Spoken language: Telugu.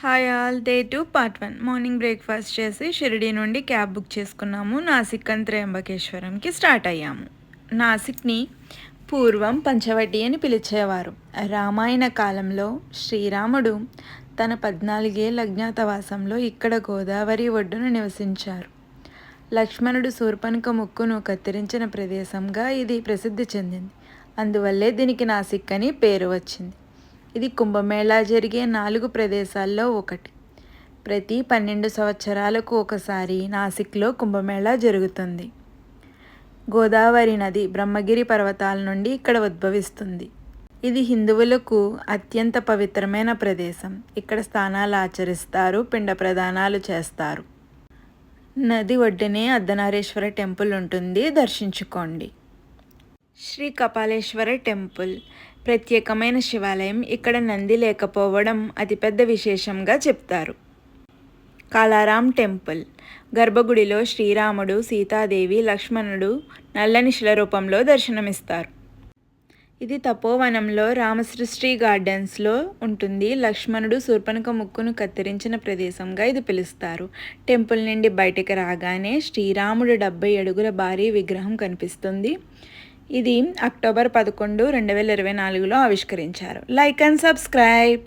Hi all, day 2 part 1. Morning breakfast చేసి షిరిడీ నుండి క్యాబ్ బుక్ చేసుకున్నాము. నాసిక్ అండ్ త్రయంబకేశ్వరంకి స్టార్ట్ అయ్యాము. నాసిక్ని పూర్వం పంచవటి అని పిలిచేవారు. రామాయణ కాలంలో శ్రీరాముడు తన 14 ఏళ్ల అజ్ఞాతవాసంలో ఇక్కడ గోదావరి ఒడ్డున నివసించారు. లక్ష్మణుడు శూర్పణఖ ముక్కును కత్తిరించిన ప్రదేశంగా ఇది ప్రసిద్ధి చెందింది. అందువల్లే దీనికి నాసిక్ అని పేరు వచ్చింది. ఇది కుంభమేళా జరిగే 4 ప్రదేశాల్లో ఒకటి. ప్రతి 12 సంవత్సరాలకు ఒకసారి నాసిక్లో కుంభమేళా జరుగుతుంది. గోదావరి నది బ్రహ్మగిరి పర్వతాల నుండి ఇక్కడ ఉద్భవిస్తుంది. ఇది హిందువులకు అత్యంత పవిత్రమైన ప్రదేశం. ఇక్కడ స్నానాలు ఆచరిస్తారు, పిండ ప్రదానాలు చేస్తారు. నది ఒడ్డునే అర్ధనారీశ్వర టెంపుల్ ఉంటుంది, దర్శించుకోండి. శ్రీ కపాలేశ్వర టెంపుల్ ప్రత్యేకమైన శివాలయం. ఇక్కడ నంది లేకపోవడం అతిపెద్ద విశేషంగా చెప్తారు. కాలారాం టెంపుల్ గర్భగుడిలో శ్రీరాముడు, సీతాదేవి, లక్ష్మణుడు నల్లని శిల రూపంలో దర్శనమిస్తారు. ఇది తపోవనంలో రామసృష్టి గార్డెన్స్లో ఉంటుంది. లక్ష్మణుడు శూర్పణఖ ముక్కును కత్తిరించిన ప్రదేశంగా ఇది పిలుస్తారు. టెంపుల్ నుండి బయటికి రాగానే శ్రీరాముడు 70 అడుగుల భారీ విగ్రహం కనిపిస్తుంది. ఇది అక్టోబర్ 11, 2024లో ఆవిష్కరించారు. Like and subscribe.